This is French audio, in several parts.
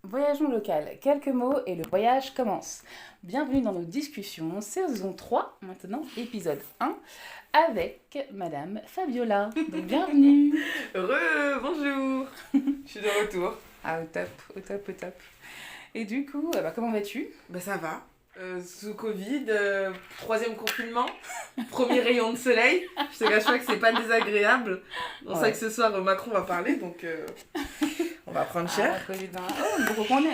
Voyageons local, quelques mots et le voyage commence. Bienvenue dans nos discussions, saison 3, maintenant, épisode 1, avec Madame Fabiola. Donc bienvenue. Bonjour. Je suis de retour. Ah, au top, au top, au top. Et du coup, comment vas-tu? Bah ça va. Sous Covid, troisième confinement, premier rayon de soleil. Je te cache pas que c'est pas désagréable. On sait que ce soir Macron va parler, donc on va prendre cher. Ah, Covid-19. Oh,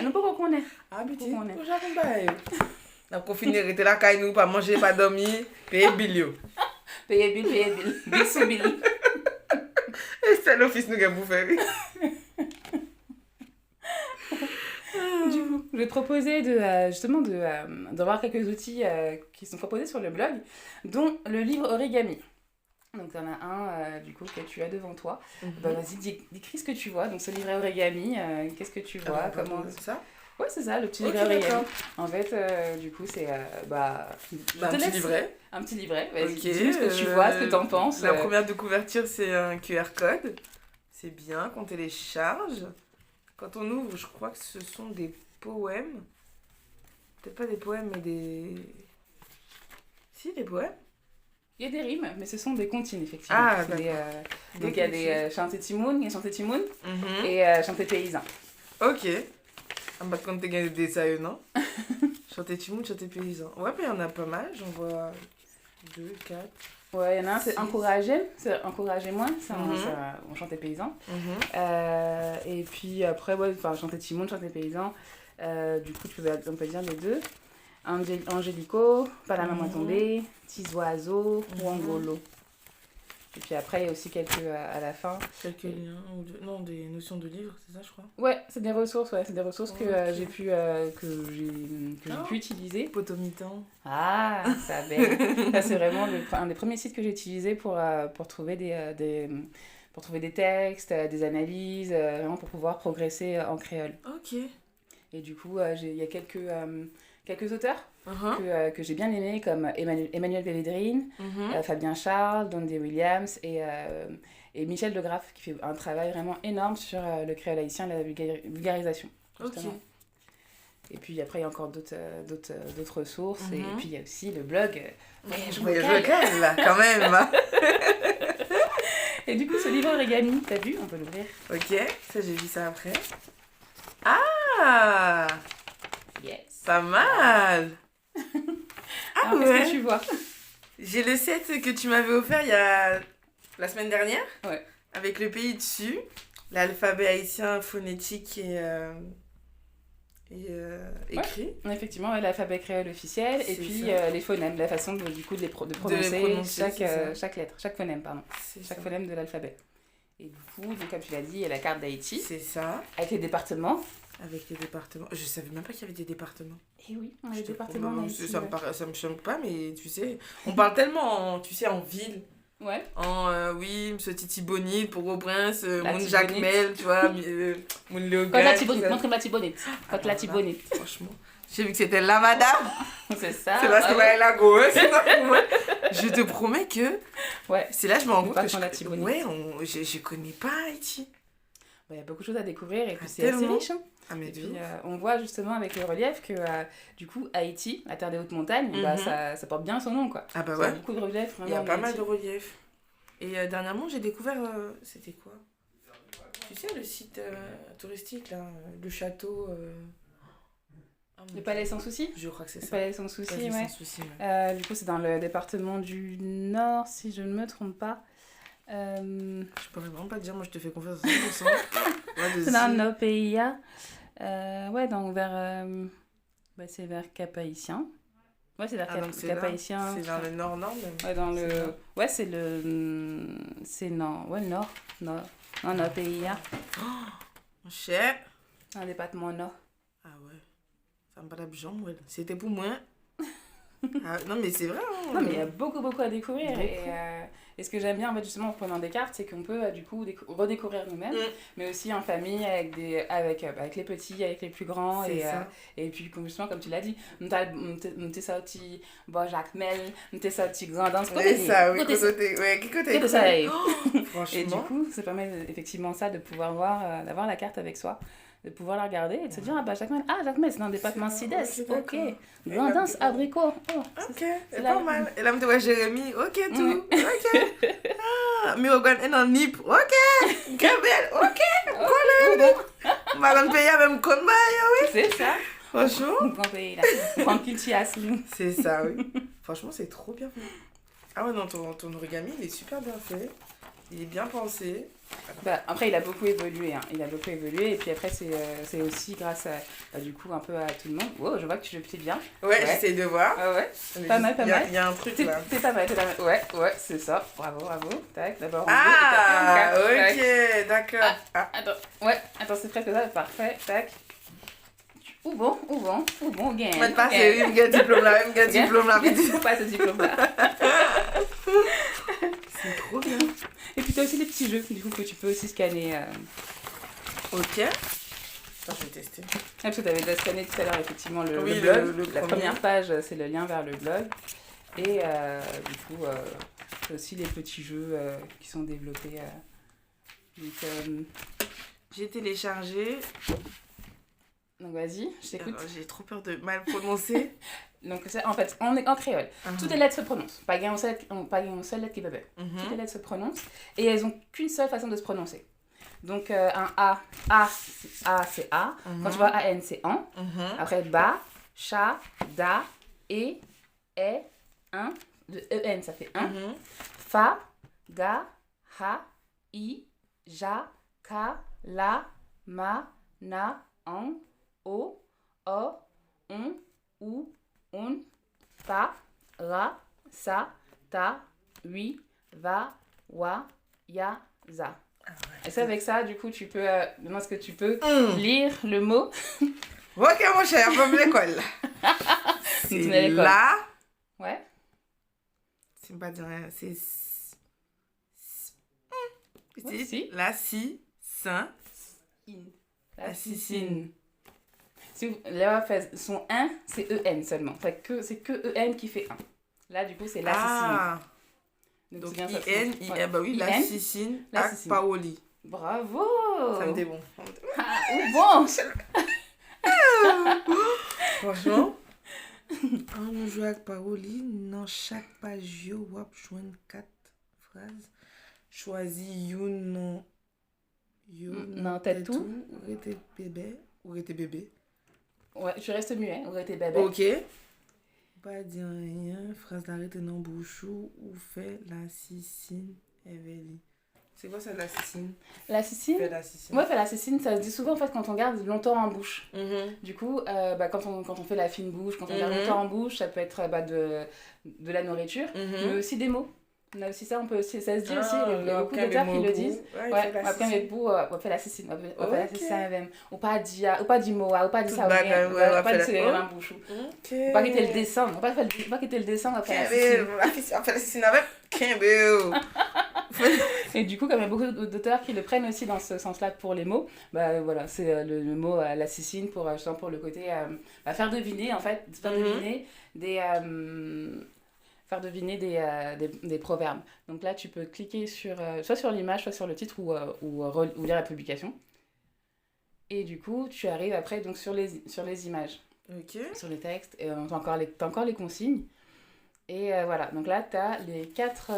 nous pouvons reconnaître. Ah, mais tu j'arrive pas. On a confiné, rester là, quand nous, pas manger, pas dormir, payer bill yo. Payer bill. Bill sous bill. Et c'est l'office nous qui a bouffé. Du coup, je vais te proposer d'avoir quelques outils qui sont proposés sur le blog, dont le livre Origami. Donc, tu en as un, du coup, que tu as devant toi. Vas-y, décris ce que tu vois. Donc, ce livret Origami, qu'est-ce que tu vois? C'est ça? Ouais, c'est ça, le petit livret Origami. En fait, du coup, c'est... un petit livret. Un petit livret. Vas-y, dis-nous ce que tu vois, ce que tu en penses. La première de couverture, c'est un QR code. C'est bien qu'on télécharge. Quand on ouvre, je crois que ce sont des poèmes. Peut-être pas des poèmes, mais des... Si, des poèmes. Il y a des rimes, mais ce sont des comptines, effectivement. Ah, donc, il y a des chantés Timoun, et chantés paysans. Ok. On va compter des dessins, non? Chanter Timoun, chanter paysan. Ouais, mais il y en a pas mal. J'en vois 2, 4. Ouais, il y en a un, c'est encourager. C'est encouragez-moi. On chantait paysan. Et puis après, chanter Timoun, chanter paysan. Du coup, on peut dire les deux. Angélico, pas la maman tombée, petits oiseaux, ou Angolo. Et puis après, il y a aussi quelques à la fin. Quelques liens, des notions de livres, c'est ça, je crois. Ouais, c'est des ressources, que j'ai pu utiliser. Potomitan. Ah, ça belle. Ça, c'est vraiment un des premiers sites que j'ai utilisé pour trouver pour trouver des textes, des analyses, vraiment pour pouvoir progresser en créole. Ok. Et du coup, il y a quelques auteurs que j'ai bien aimés, comme Emmanuel Pellegrin, Fabien Charles, Don D. Williams et Michel Degraff, qui fait un travail vraiment énorme sur le créole haïtien et la vulgarisation. Justement. Ok. Et puis après, il y a encore d'autres ressources. Et puis, il y a aussi le blog Voyage local, là, quand même. Et du coup, ce livre Origami, t'as vu? On peut l'ouvrir. Ok, ça, j'ai vu ça après. Ah! Yes. Pas mal. Alors, qu'est-ce que tu vois? J'ai le set que tu m'avais offert il y a la semaine dernière. Ouais. Avec le pays dessus, l'alphabet haïtien phonétique et écrit. Ouais, effectivement, l'alphabet créole officiel et puis les phonèmes, la façon de prononcer chaque lettre, chaque phonème, pardon. Chaque phonème de l'alphabet. Et du coup, comme tu l'as dit, il y a la carte d'Haïti. C'est ça. Avec les départements. Avec les départements. Je savais même pas qu'il y avait des départements. Et oui, on a des départements en Haïti. Ça me choque pas, mais tu sais, on parle tellement en ville. Ouais. Oui, monsieur Titi Bonite, Port-au-Prince, mon Jacques Mel, tu vois, mon Léo Quand la Tibonite, montre-moi la Tibonite. Quand la Tibonite. Franchement, j'ai vu que c'était la madame. C'est ça. C'est parce que elle a go, c'est pas pour moi. Je te promets que. Ouais. C'est là que je me rends compte que je connais pas Haïti. Il y a beaucoup de choses à découvrir et puis c'est assez riche. Hein. Ah, mais et puis on voit justement avec le relief que du coup Haïti, la terre des hautes montagnes, ça porte bien son nom quoi. Ah bah ouais. Il y a beaucoup de reliefs. Il y a pas mal de reliefs. Et dernièrement j'ai découvert, c'était quoi? Tu sais le site touristique là, le château... le Palais sans souci? Je crois que c'est ça. Le Palais sans souci, ouais. Du coup c'est dans le département du Nord si je ne me trompe pas. Je pourrais vraiment pas te dire, moi je te fais confiance à 100%. C'est dans nos pays. Ouais, donc c'est vers Cap-Haïtien. Ouais, c'est vers Cap-Haïtien. C'est vers le nord-nord même. Ouais, c'est nord. Ouais, nord. Non, nos pays. Oh, cher. Dans le département nord. Ah ouais. Ça me paraît bien, ouais. C'était pour moi. Non, mais c'est vrai. Hein, non, mais il y a beaucoup à découvrir. Et ce que j'aime bien, en fait, justement, en prenant des cartes, c'est qu'on peut, du coup, redécouvrir nous-mêmes, mais aussi en famille, avec les petits, avec les plus grands. Et puis, justement, comme tu l'as dit, on t'es sorti, Jacques Mel, on t'es sorti grand dans ce côté. C'est ça, oui, qui côté ça. Franchement. Et du coup, ça permet effectivement ça, de pouvoir d'avoir la carte avec soi. de pouvoir la regarder et de se dire, Jacqueline, c'est dans des département Cides. Ok. d'accord. Grandance, abricot. Oh, Ok, c'est pas mal. Et là, je me dis, Jérémy, ok, tout. Ok. Mirogan est en nip. Ok. Gabriel, ok. On va le payer même comme oui. C'est ça. Franchement. On paye là. On c'est ça, oui. Franchement, c'est trop bien fait. Ah ouais, non, ton origami, il est super bien fait. Il est bien pensé. Après, il a beaucoup évolué. Hein. Il a beaucoup évolué. Et puis après, c'est aussi grâce à, du coup, un peu à tout le monde. Wow, je vois que tu le plies bien. Ouais, j'essaie de voir. Ah ouais. Pas mal. Il y a un truc là. T'es pas mal. Ouais, c'est ça. Bravo. Tac, d'abord. Ok, d'accord. Attends, c'est presque ça. Parfait. Tac. Ou bon, gain. On va te passer une diplôme là. Faut pas ce diplôme là. C'est trop bien. Et puis t'as aussi des petits jeux, du coup, que tu peux aussi scanner. Ok. Attends, je vais tester. Parce que t'avais déjà scanné tout à l'heure, effectivement, le blog. La première page, c'est le lien vers le blog. Et du coup, t'as aussi les petits jeux qui sont développés. J'ai téléchargé. Donc vas-y, je t'écoute. J'ai trop peur de mal prononcer. Donc en fait, on est en créole. Toutes les lettres se prononcent. Pas une seule lettre qui est bébé. Toutes les lettres se prononcent. Et elles ont qu'une seule façon de se prononcer. Donc un A c'est A. Quand tu vois AN, c'est AN. Après ba, cha, da, e, un. De EN, ça fait un. Fa, ga, ha, i, ja, ka, la, ma, na, an, o, on, ou, on, pa, ra, sa, ta, oui, va, wa, ya, za. Et ça, avec ça, du coup, tu peux... maintenant, est-ce que tu peux lire le mot? Ok, mon cher, va à l'école. C'est là. Ouais. C'est pas dire rien. C'est... Oui, si. La si, sin. La sicine. Si là, son 1, c'est EN seulement. C'est que EN qui fait 1. Là, du coup, c'est la sicine. Donc IN, bah oui, la sicine, avec Paoli. Bravo! Ça me dit bon. Bon! Franchement, on joue avec Paoli, dans chaque page, on va joindre 4 phrases. Choisis une non, t'as tout. Ou était bébé. Ouais, je reste muet, ou était bébé. Ok. Pas dire rien, phrase d'arrêter dans bouchou ou fait la sicine Evely. C'est quoi ça, la sicine? La sicine? Fait la sicine. Ouais, fait la sicine, ça se dit souvent en fait quand on garde longtemps en bouche. Du coup, quand on fait la fine bouche, quand on garde longtemps en bouche, ça peut être de la nourriture, mais aussi des mots. On a aussi ça, ça se dit aussi, il y a beaucoup d'auteurs qui le disent. Ouais, après mes bouts, on fait la sicine, on fait la sicine même. Ou pas dit mot, ou pas dit ça, ou pas dit ça en bouche. Ou pas quitter le dessin, on pas quitter le dessin, on fait la sicine. On fait la sicine avec Kimbel. Et du coup, comme il y a beaucoup d'auteurs qui le prennent aussi dans ce sens-là pour les mots, voilà, c'est le mot la sicine pour le côté faire deviner en fait, faire deviner des proverbes. Donc là, tu peux cliquer soit sur l'image, soit sur le titre ou lire la publication. Et du coup, tu arrives après donc, sur les images, sur les textes, et t'as encore les consignes. Et voilà, donc là, tu as les quatre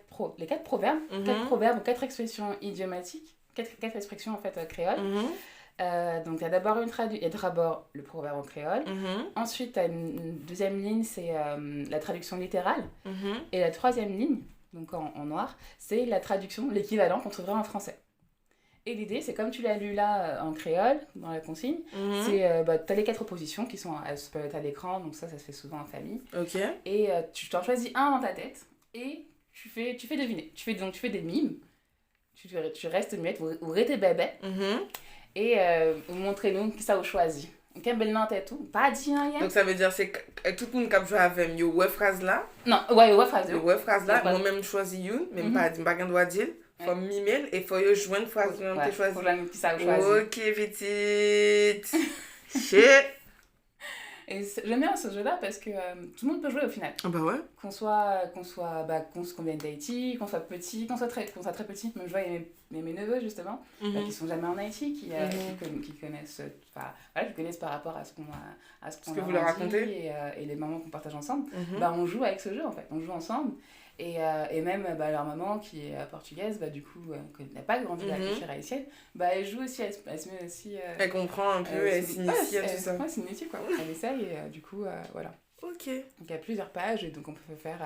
proverbes, 4 proverbes, 4 expressions idiomatiques, 4 expressions en fait créoles. Donc, il y a d'abord le proverbe en créole. Ensuite, tu as une deuxième ligne, c'est la traduction littérale. Et la troisième ligne, donc en noir, c'est la traduction, l'équivalent qu'on trouverait en français. Et l'idée, c'est comme tu l'as lu là en créole, dans la consigne, c'est tu as les 4 oppositions qui sont à l'écran, donc ça se fait souvent en famille. Et tu t'en choisis un dans ta tête et tu fais deviner. Tu fais des mimes, tu restes muette, vous restez bébé. Et montrez-nous qui ça vous choisit. Quelle belle nom tout, pas dit rien. Donc ça veut dire c'est tout le monde qui joue avec yo ouais phrase là. Non, ouais phrase. Ouais phrase là, moi même choisi une, même pas gain droit dire. Faut mimer et faut joindre phrase que tu choisis. Faut qui ça vous choisit. OK petite. Shit. Et j'aime bien ce jeu-là parce que tout le monde peut jouer au final. Ah bah ouais. Qu'on vienne d'Haïti, qu'on soit petit, qu'on soit très petit. Même je vois mes neveux justement, qui sont jamais en Haïti, qui connaissent, qui connaissent par rapport à ce que vous leur racontez et les moments qu'on partage ensemble. On joue avec ce jeu en fait, on joue ensemble. Et même leur maman qui est portugaise, du coup, qui n'a pas grandi dans la culture haïtienne, elle joue aussi, elle se met aussi... elle comprend un peu, elle s'initie à tout ça. Ouais, c'est une métier quoi. Elle essaye et du coup, voilà. Ok. Donc il y a plusieurs pages et donc on peut faire...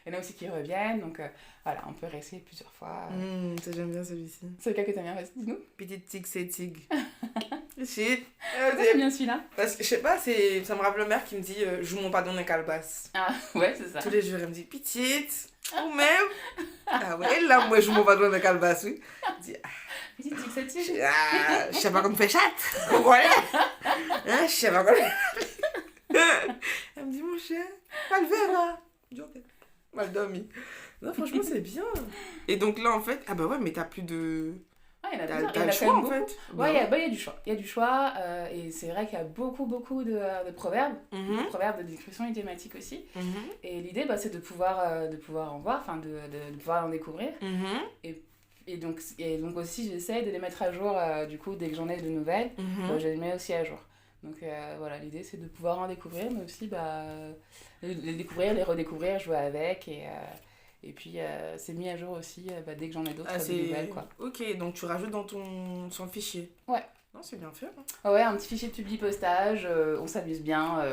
il y en a aussi qui reviennent, donc voilà, on peut rester plusieurs fois. Ça j'aime bien celui-ci. C'est lequel que t'aimes bien, vas-y, dis-nous. Petite tig, c'est tig. Shit. J'aime bien celui-là. Parce que je sais pas, ça me rappelle le mère qui me dit joue mon pardon dans calebasse. Ah ouais, c'est ça. Tous les jours elle me dit petite, ou même. Ah ouais, là moi je joue mon pardon dans calebasse, oui. Je dis petite tig, c'est tig. Je sais pas qu'on fait chatte. Voilà. Je sais pas qu'on elle me dit mon chien, pas le verre. Je dis ok. Mal dormi. Non, franchement, c'est bien. Et donc là, en fait, ah bah ouais, mais t'as plus de. Ah, il y en a t'as le choix, en fait. Ouais, il y a du choix. Il y a du choix, et c'est vrai qu'il y a beaucoup de proverbes, de proverbes, de descriptions idiomatique aussi. Et l'idée, c'est de pouvoir en voir, enfin, de pouvoir en découvrir. Et donc aussi, j'essaie de les mettre à jour, du coup, dès que j'en ai de nouvelles, je les mets aussi à jour. Donc voilà, l'idée c'est de pouvoir en découvrir, mais aussi les découvrir, les redécouvrir, jouer avec. Et puis c'est mis à jour aussi dès que j'en ai d'autres de nouvelles. Quoi. Ok, donc tu rajoutes dans ton fichier. Ouais. Non, c'est bien fait. Ouais, un petit fichier de publi-postage, on s'amuse bien.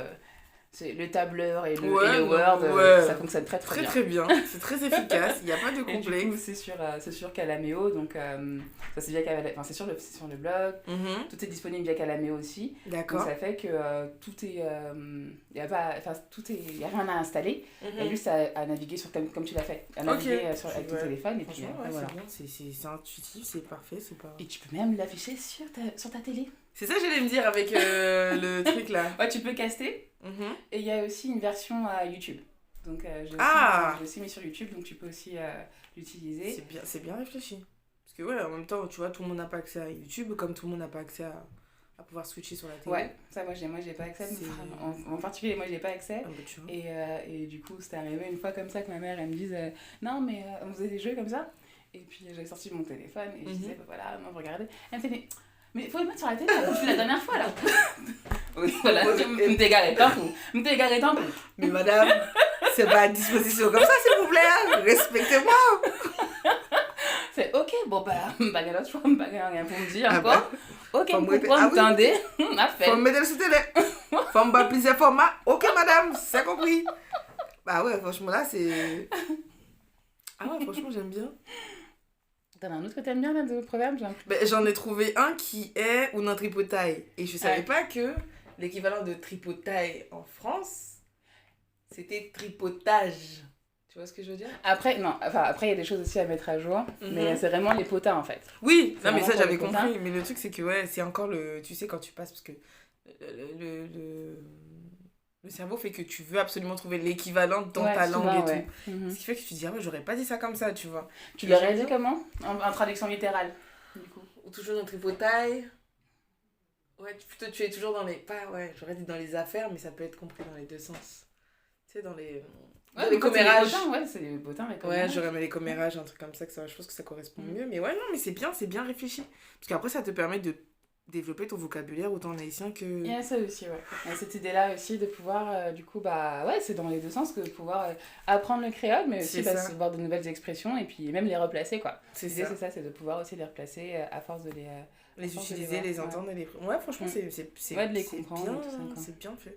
C'est le tableur et le Word, ça fonctionne très bien. Très bien, c'est très efficace, il n'y a pas de complexe. Et du coup, c'est sur Calameo, donc ça c'est c'est sur le blog, tout est disponible via Calameo aussi. D'accord. Donc ça fait que tout est, il y a rien à installer, il y a juste à naviguer comme tu l'as fait, à naviguer avec ton téléphone et puis voilà. C'est bien, c'est intuitif, c'est parfait, c'est pas. Et tu peux même l'afficher sur ta télé. C'est ça que j'allais me dire avec le truc là. Ouais, tu peux caster. Et il y a aussi une version à YouTube. Donc j'ai aussi mis sur YouTube, donc tu peux aussi l'utiliser. C'est bien réfléchi. Parce que ouais, en même temps, tu vois, tout le monde n'a pas accès à YouTube, comme tout le monde n'a pas accès à pouvoir switcher sur la télé. Ouais, ça moi j'ai pas accès. En particulier, moi j'ai pas accès. Ah, bah, tu vois. Et du coup, c'était arrivé une fois comme ça que ma mère elle me dise non, mais on faisait des jeux comme ça. Et puis j'avais sorti mon téléphone et je disais voilà, non, vous regardez. Elle me fait mais faut le mettre sur la télé, je suis la dernière fois là. Oui, voilà, me t'égarer tant. Mais madame, c'est pas à disposition comme ça, s'il vous plaît, hein. Respectez-moi. C'est ok, bon, pas l'autre choix, pas rien pour me dire encore. Ok, vous m'entendez, faut me mettre sur télé. Faut me battre plusieurs formats. Ok, madame, c'est compris. Bah ouais, franchement, là, c'est. Ah ouais, franchement, j'aime bien. T'en as un autre que t'aimes bien là de proverbe? J'en ai trouvé un qui est ou non tripotaille. Et je savais pas que l'équivalent de tripotaille en France, c'était tripotage. Tu vois ce que je veux dire? Après, il y a des choses aussi à mettre à jour, mais c'est vraiment les potins en fait. Oui, non mais ça j'avais compris. Mais le truc c'est que c'est encore le. Tu sais, quand tu passes, parce que le cerveau fait que tu veux absolument trouver l'équivalent dans ta langue et tout. Ce qui fait que tu te dis, j'aurais pas dit ça comme ça, tu vois. Tu l'aurais dit comment en traduction littérale, du coup? Ou toujours dans tripotaille. Ouais, plutôt tu es toujours dans les. J'aurais dit dans les affaires, mais ça peut être compris dans les deux sens. Tu sais, dans les. Les commérages. C'est les potins, les commérages. Ouais, j'aurais mis les commérages, un truc comme ça, je pense que ça correspond mieux. Mais ouais, non, mais c'est bien réfléchi. Parce qu'après, ça te permet de développer ton vocabulaire autant en haïtien que... Il y a ça aussi, ouais. Et cette idée-là aussi de pouvoir, du coup, c'est dans les deux sens que de pouvoir apprendre le créole, mais aussi voir de nouvelles expressions et puis même les replacer, quoi. L'idée, c'est ça, c'est de pouvoir aussi les replacer à force de les utiliser, les entendre et les... Ouais, franchement, c'est de les comprendre, bien, tout ça, quoi. C'est bien fait.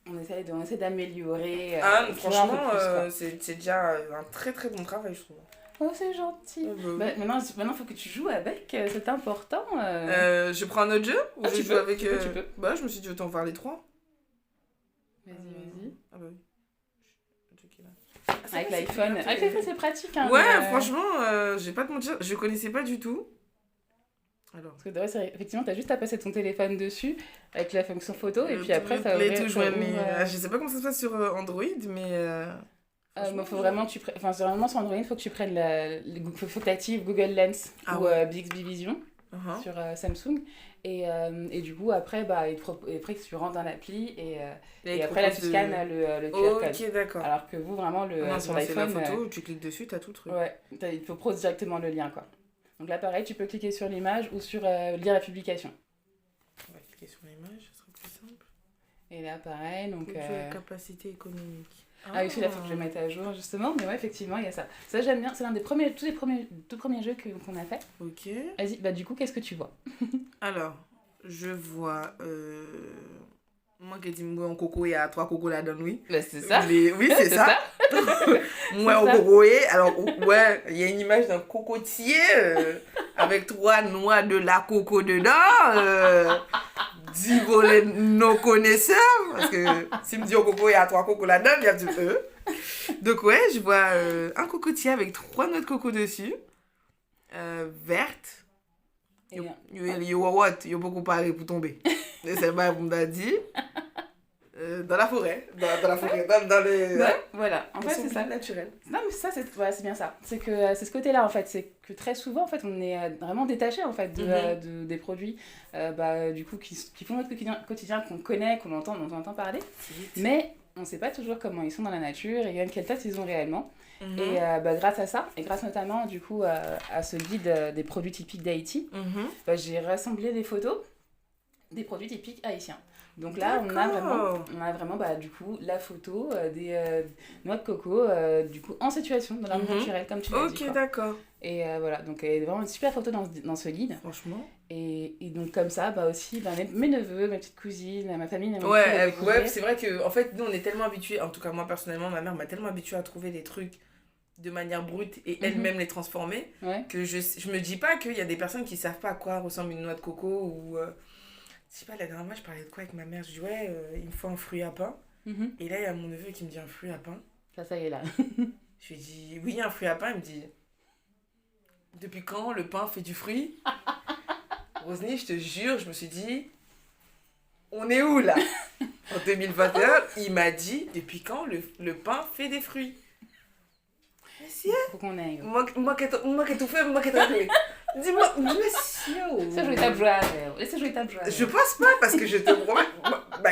On essaie d'améliorer. Franchement, c'est déjà un très très bon travail, je trouve. Oh, c'est gentil. Maintenant, il faut que tu joues avec, c'est important. Je prends un autre jeu ou je joue avec... Tu peux. Je me suis dit, autant faire les trois. Vas-y. Ah bah oui. Avec l'iPhone. Avec l'iPhone, c'est pratique. Hein, franchement, je vais pas te mentir, je connaissais pas du tout. Alors. Parce que effectivement, t'as juste à passer ton téléphone dessus avec la fonction photo et puis après ça les touches, je sais pas comment ça se passe sur Android, mais... faut vraiment c'est vraiment sur Android, faut que tu prennes faut que tu actives Google Lens ou Bixby Vision sur Samsung Et du coup, après, après tu rentres dans l'appli et après, là, tu scannes le QR code. Ok, d'accord. Alors que vous, vraiment, sur c'est l'iPhone... la photo, tu cliques dessus, t'as tout le truc. Ouais, il te propose directement le lien, quoi. Donc là, pareil, tu peux cliquer sur l'image ou sur lire la publication. On va cliquer sur l'image, ce sera plus simple. Et là, pareil, donc... capacité économique. Ah oui, celui-là, il faut que je le mette à jour, justement. Mais ouais, effectivement, il y a ça. Ça, j'aime bien. C'est l'un des tout premiers jeux qu'on a fait. Ok. Vas-y, du coup, qu'est-ce que tu vois? Alors, je vois... Moi qui dis moi en coco, il y a 3 cocos là-dedans, oui. Bah, c'est ça. Oui, c'est ça. Moi en coco, alors, ouais, il y a une image d'un cocotier avec 3 noix de la coco dedans. 10 volets non connaisseurs. Parce que si me dit au coco, il y a 3 cocos là-dedans, il y a du Donc, ouais, je vois un cocotier avec 3 noix de coco dessus. Vertes. Il y a beaucoup parlé pour tomber. C'est pas comme on dit. Dans la forêt. Dans la forêt. Dans les. Ouais, voilà. En fait, c'est ça. Naturel. Non, mais ça, c'est bien ça. C'est que c'est ce côté-là, en fait. C'est que très souvent, en fait, on est vraiment détaché, en fait, des produits du coup, qui font notre quotidien, qu'on connaît, dont on entend parler. Mais on ne sait pas toujours comment ils sont dans la nature et même quelle tasse ils ont réellement. Et grâce à ça, et grâce notamment, du coup, à ce guide des produits typiques d'Haïti, j'ai rassemblé des photos des produits typiques haïtiens. Donc là, on a vraiment du coup, la photo des noix de coco du coup, en situation, dans leur monde naturel, comme tu l'as dit. Ok, d'accord. Et voilà, donc il y a vraiment une super photo dans ce guide. Franchement. Et donc comme ça, aussi, mes neveux, ma petite cousine, ma famille... Ouais, c'est vrai que en fait, nous, on est tellement habitués, en tout cas moi personnellement, ma mère m'a tellement habituée à trouver des trucs de manière brute et elle-même les transformer, que je me dis pas qu'il y a des personnes qui savent pas à quoi ressemble une noix de coco ou... Je sais pas, la dernière fois, je parlais de quoi avec ma mère? Je dis, ouais, il me faut un fruit à pain. Et là, il y a mon neveu qui me dit un fruit à pain. Ça y est, là. Je lui dis, oui, un fruit à pain. Il me dit, depuis quand le pain fait du fruit? Rosny, je te jure, je me suis dit, on est où, là? En 2021, il m'a dit, depuis quand le pain fait des fruits? Monsieur, faut qu'on aille. Moi qui ai tout fait, moi qui ai tout fait. Dis-moi, monsieur. Laissez jouer ta joie. Laissez jouer ta joie. Je pense pas parce que je te promets.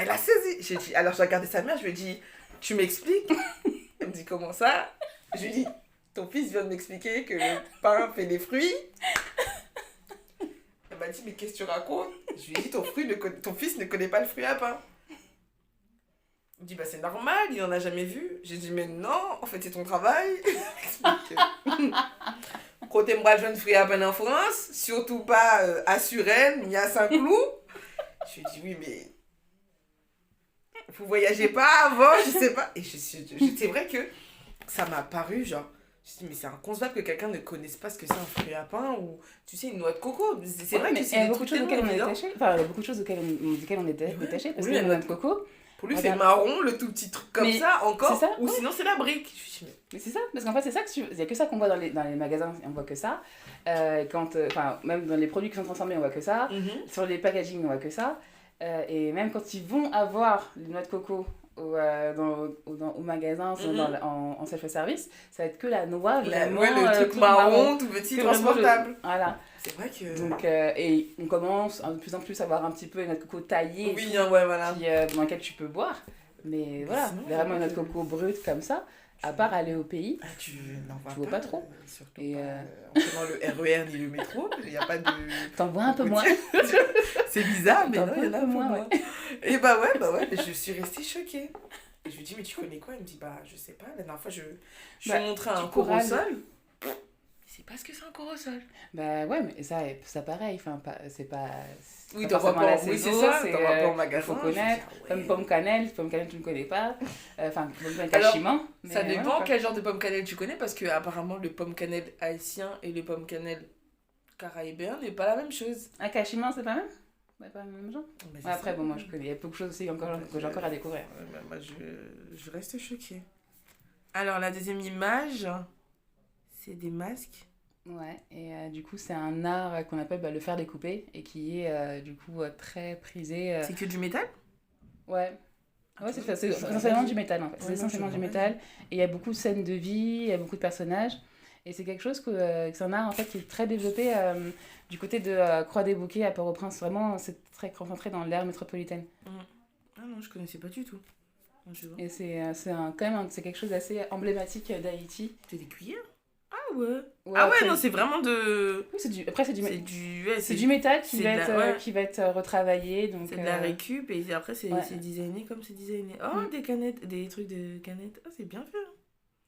Il a saisi. J'ai dit, alors j'ai regardé sa mère, je lui ai dit, tu m'expliques? Elle me dit, comment ça? Je lui ai dit, ton fils vient de m'expliquer que le pain fait des fruits. Elle m'a dit, mais qu'est-ce que tu racontes? Je lui ai dit, ton fils ne connaît pas le fruit à pain. Il me dit, c'est normal, il en a jamais vu. J'ai dit, mais non, en fait, c'est ton travail. Côté moi, je ne fruit à pain en France, surtout pas à Suresnes, ni à Saint-Cloud. Je lui ai dit, oui, mais vous voyagez pas avant, je sais pas. Et c'est vrai que ça m'a paru, genre, je me suis dit, mais c'est inconcevable que quelqu'un ne connaisse pas ce que c'est un fruit à pain ou, tu sais, une noix de coco. C'est vrai que c'est des trucs tellement évidents. Il y a beaucoup de choses auxquelles on est détaché, parce que la noix de coco... Pour lui, c'est marron, le tout petit truc comme ça, encore, ça, ou sinon c'est la brique. Mais c'est ça, parce qu'en fait, c'est ça il n'y a que ça qu'on voit dans les magasins, on voit que ça. Même dans les produits qui sont transformés, on voit que ça. Sur les packaging, on voit que ça. Et même quand ils vont avoir les noix de coco au magasin, en self-service, ça va être que la noix, vraiment... le truc marron, tout petit, transportable. Voilà. C'est vrai que... Donc, et on commence de plus en plus à avoir un petit peu une noix de coco taillée voilà. dans laquelle tu peux boire. Mais voilà, vraiment une noix de coco brute comme ça, à part aller au pays, tu n'en vois pas trop. Surtout et en prenant le RER ni le métro, il n'y a pas de... T'en vois un peu moins. C'est bizarre, mais non, il y en a un peu moins. Ouais. Et ouais, je suis restée choquée. Et je lui dis, mais tu connais quoi? Il me dit, je sais pas. La dernière fois, je lui ai montré un corosol. Je sais pas ce que c'est un corosol. Ouais, mais ça pareil, c'est pas... Oui, t'en vois pas, oui, c'est ça, t'en vois pas en magasin. Il faut connaître, comme pomme cannelle tu ne connais pas, cachiment. Ça dépend quel genre de pomme cannelle tu connais, parce que apparemment le pomme cannelle haïtien et le pomme cannelle caraïbéen n'est pas la même chose. Un cachiment, c'est pas même? Pas le même genre? Après, moi je connais, il y a beaucoup de choses aussi que j'ai encore à découvrir. Moi je reste choquée. Alors la deuxième image, c'est des masques. Ouais, et du coup, c'est un art qu'on appelle le fer découpé et qui est du coup très prisé. C'est que du métal? Ouais. Ouais, c'est essentiellement du métal en fait. C'est essentiellement du métal. Et il y a beaucoup de scènes de vie, il y a beaucoup de personnages. Et c'est quelque chose que c'est un art en fait qui est très développé du côté de Croix-des-Bouquets à Port-au-Prince. Vraiment, c'est très concentré dans l'aire métropolitaine. Ah non, je connaissais pas du tout. Et quand même c'est quelque chose d'assez emblématique d'Haïti. C'est des cuillères? Ah ouais. Ouais, ah ouais, après, non, c'est vraiment de... Oui, après, c'est du métal qui va être retravaillé. Donc, c'est de la récup et après, c'est designé comme c'est designé. Oh, des canettes, des trucs de canettes. Ah, c'est bien fait.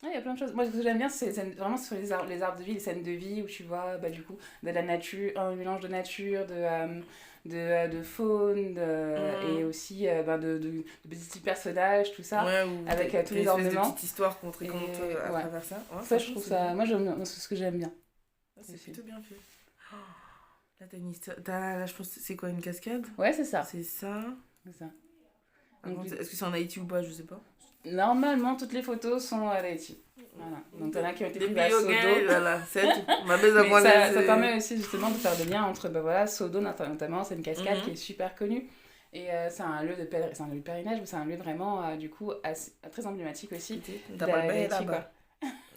Il y a plein de choses. Moi, ce que j'aime bien, c'est vraiment sur les arbres de vie, les scènes de vie où tu vois, du coup, de la nature, un mélange de nature, de faune, et aussi de petits personnages, tout ça, avec tous les ornements. Des petites histoires qu'on te raconte à travers ça. Ouais, ça, je trouve ça... Moi, c'est ce que j'aime bien. C'est plutôt bien fait. Oh, là, t'as une histoire... Là, je pense que c'est quoi, une cascade? Ouais, c'est ça. C'est ça. C'est ça. Est-ce que c'est en Haïti ou pas? Je sais pas. Normalement, toutes les photos sont à Haïti. Voilà. Donc, il y en a qui ont été prises à Sodo. Voilà, c'est tout. Ça permet aussi justement de faire le lien entre Sodo, notamment, c'est une cascade qui est super connue. Et c'est un lieu de pèlerinage, mais c'est un lieu vraiment, du coup, très emblématique aussi. T'as pas le bain là-bas.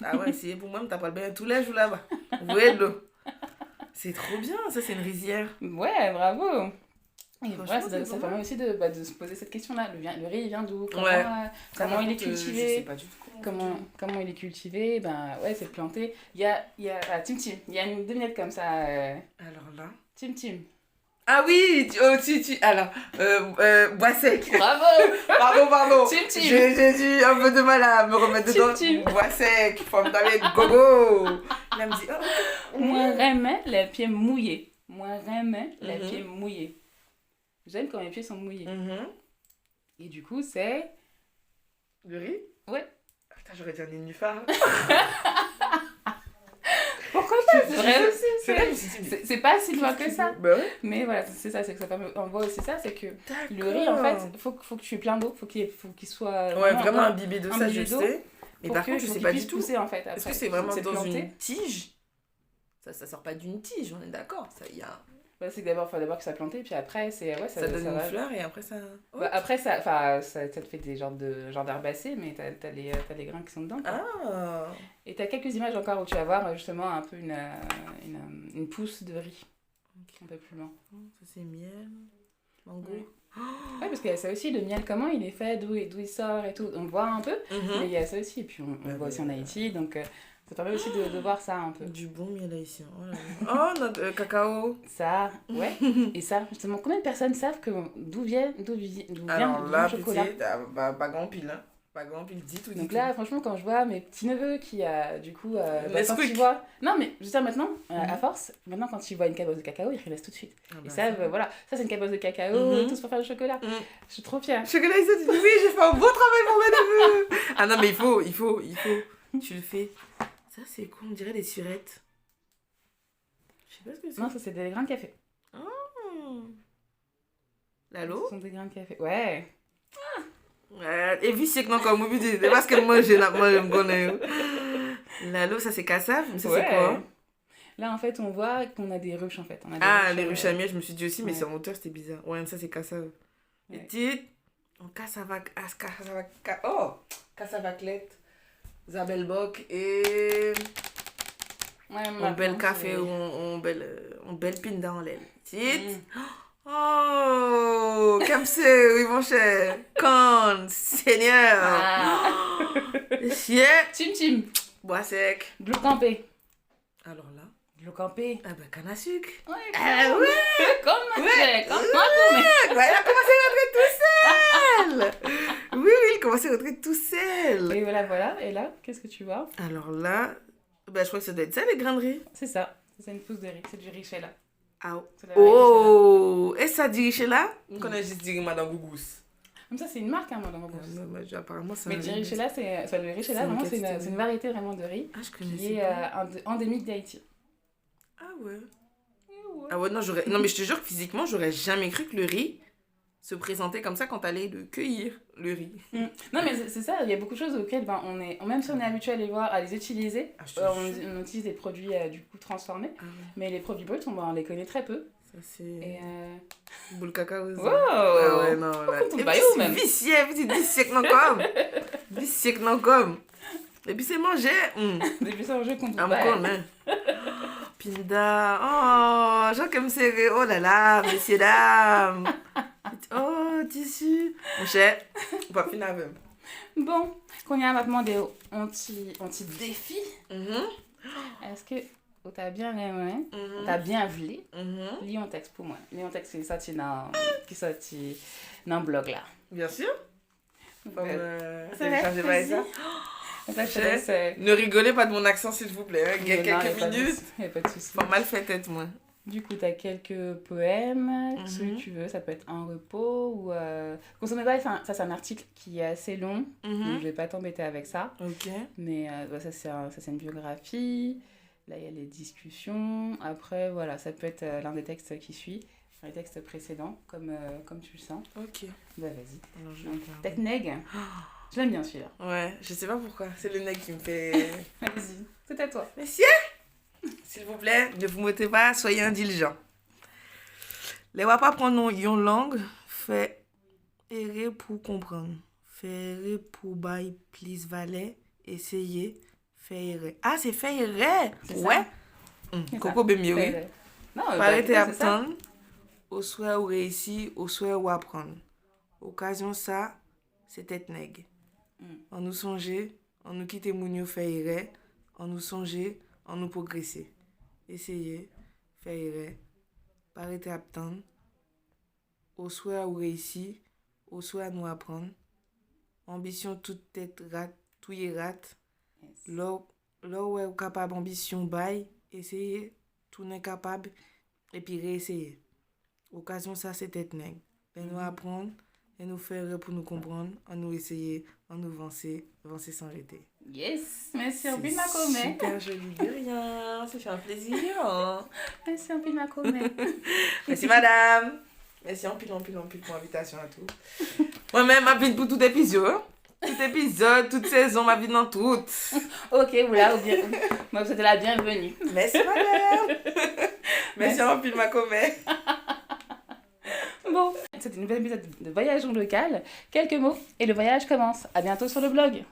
Ah ouais, c'est pour moi, t'as pas le bain tous les jours là-bas. Ouais, l'eau. C'est trop bien, ça, c'est une rizière. Ouais, bravo. Et voilà, ça permet aussi de se poser cette question-là. Le riz, il vient d'où? Comment il est cultivé? Je sais pas du tout comment il est cultivé? C'est planté. Il y a Tim Tim. Il y a une devinette comme ça. Alors là. Tim Tim. Ah oui, alors, bois sec. Bravo. Pardon. Tim Tim. J'ai eu un peu de mal à me remettre dedans. Tim. Bois sec, forme d'aller gogo. Là, elle me dit, Moi, j'aime les pieds mouillés. Les pieds mouillés. J'aime quand mes pieds sont mouillés. Et du coup, c'est... Le riz? Ouais. Putain, j'aurais dit un nénuphar. Pourquoi pas? C'est pas si loin que ça. Bah ouais. Mais voilà, c'est ça, c'est que ça permet... On voit aussi ça, c'est que le riz, en fait, faut que tu aies plein d'eau, faut qu'il soit... vraiment imbibé de ça, je sais. Mais par contre, je sais pas du tout. Pousser, en fait, est-ce que c'est vraiment dans une tige? Ça sort pas d'une tige, on est d'accord. Ça y a... c'est que faut d'abord que ça plante, puis après, ça donne une fleur et après ça... Oh. Après, ça te fait des genres d'herbacées, mais t'as les grains qui sont dedans. Quoi. Ah. Et t'as quelques images encore où tu vas voir justement un peu une pousse de riz. Un peu plus loin. Ça c'est miel, mango. Ouais, parce qu'il y a ça aussi, le miel, comment il est fait, d'où il sort et tout. On le voit un peu, mais il y a ça aussi. Et puis on le voit aussi en Haïti, donc... ça permet aussi de voir ça un peu. Du bon miel haïtien. Oh, notre cacao. Ça, ouais. Et ça, justement, combien de personnes savent d'où vient le chocolat? Pas grand pile, hein. Pas grand pile, dit tout. Donc là, franchement, quand je vois mes petits-neveux qui, du coup, quand ils voient... Non, mais je veux dire, maintenant, à force, maintenant, quand ils voient une cabosse de cacao, ils relaissent tout de suite. Ils savent, voilà, ça c'est une cabosse de cacao, tous pour faire le chocolat. Je suis trop fière. Chocolat, ils se disent, oui, j'ai fait un beau travail pour mes neveux. Ah non, mais il faut. Tu le fais. Ça, c'est quoi? On dirait des surettes. Je sais pas ce que c'est. Non, ça, c'est des grains de café. Lalo? Ce sont des grains de café. Ouais. Et puis, c'est que non, comme vous dites, parce que moi, je me connais. Lalo, ça, c'est cassave? Ça, c'est quoi? Là, en fait, on voit qu'on a des ruches, en fait. Les ruches à miel, je me suis dit aussi, mais c'est en hauteur, c'était bizarre. Ouais, ça, c'est cassave. Et titre, cassavaclette. Zabel Bock et on bel café ou on bel pin dans l'aile. Oh, comme c'est, oui mon cher. Con, Seigneur. Chien. Tim. Bois sec. De l'eau campée. Alors là. De l'eau campée. Ah bah canne à sucre. Ouais. Comme moi. Il a commencé à rentrer tout seul. Oui, il commence à rentrer tout seul. Et voilà. Et là, qu'est-ce que tu vois? Alors là, je crois que ça doit être ça, les grains de riz. C'est ça. C'est une pousse de riz. C'est du richella. Oh, et ça dit richella? On connaît juste dire Madame Gougous. Comme ça, c'est une marque, hein, Madame Gougous. Apparemment, ça. Mais le richella, le richella, vraiment, c'est une variété vraiment de riz qui est endémique d'Haïti. Ah ouais. Ah ouais, non, mais je te jure que physiquement, j'aurais jamais cru que le riz se présentait comme ça quand t'allais le cueillir, le riz. Non, mais c'est ça, il y a beaucoup de choses auxquelles même si on est habitué à les voir, à les utiliser, on utilise des produits du coup transformés, mais les produits bruts, on les connaît très peu. Ça c'est... Boule cacao. Wow! Ah ouais, non, là. Et puis c'est vicieux, non comme. Vicieux non comme. Et puis c'est manger. Depuis ça, je comprends On pas. me connaît. Pinda. Oh, Jean comme c'est. Oh là là, messieurs, dames. Oh, tissu. Mon cher, on va finir avec. Bon, quand on y a maintenant des défis, est-ce que t'as bien aimé, t'as bien vu, lis un texte pour moi. Lis un texte qui est sorti dans le blog là. Bien sûr. C'est vrai, ça. Ça, Ne rigolez pas de mon accent, s'il vous plaît. Il y a quelques minutes. Il n'y a pas de souci. Pas mal fait tête, moi. Du coup, tu as quelques poèmes, ce que tu veux. Ça peut être un repos ou... Consommez pas, ça c'est un article qui est assez long. Donc je vais pas t'embêter avec ça. Ok. Mais ça, c'est une biographie. Là, il y a les discussions. Après, voilà, ça peut être l'un des textes qui suit. Les textes précédents, comme tu le sens. Ok. Bah, vas-y. Alors, Tech Neg. Je l'aime bien, celui-là. Ouais, je sais pas pourquoi. C'est le nec qui me fait... Vas-y, c'est à toi. Messieurs, s'il vous plaît, ne vous mettez pas, soyez indulgents. Les wapas prendre une langue, fait errer pour comprendre. Fait errer pour bail plus valet, essayer, fait errer. Ah, c'est fait errer. Ouais. Coco Bemi, oui. Non, Arrêtez à attendre. Au souhait ou réussir, au souhait ou apprendre. Occasion ça, c'est tête nègre. On nous songeait, on nous quitte mounio fait errer, on nous songeait, on nous progresser. Essayez, faire errer, pas arrêter à attendre. Au souhait ou réussir, au souhait à nous apprendre. Ambition toute tête rate, tout y rate. Là où est capable ambition bail, essayez, tout n'est capable, et puis réessayer. Occasion ça, c'est tête nègre. Et nous apprendre, et nous faire pour nous comprendre, on nous essayer, on nous avancer sans jeter. Yes, merci en pile ma commet. Super joli de rien, ça fait un plaisir. Hein. Merci en pile ma commet. Merci madame. Merci en pile pour l'invitation à tout. Moi-même, ma vie pour tout épisode. Tout épisode, toute saison, ma vie dans toute. Ok, voilà, bien. Moi, c'était la bienvenue. Merci madame. Merci en pile ma commet. Bon, c'était une nouvelle épisode de Voyage en local. Quelques mots et le voyage commence. À bientôt sur le blog.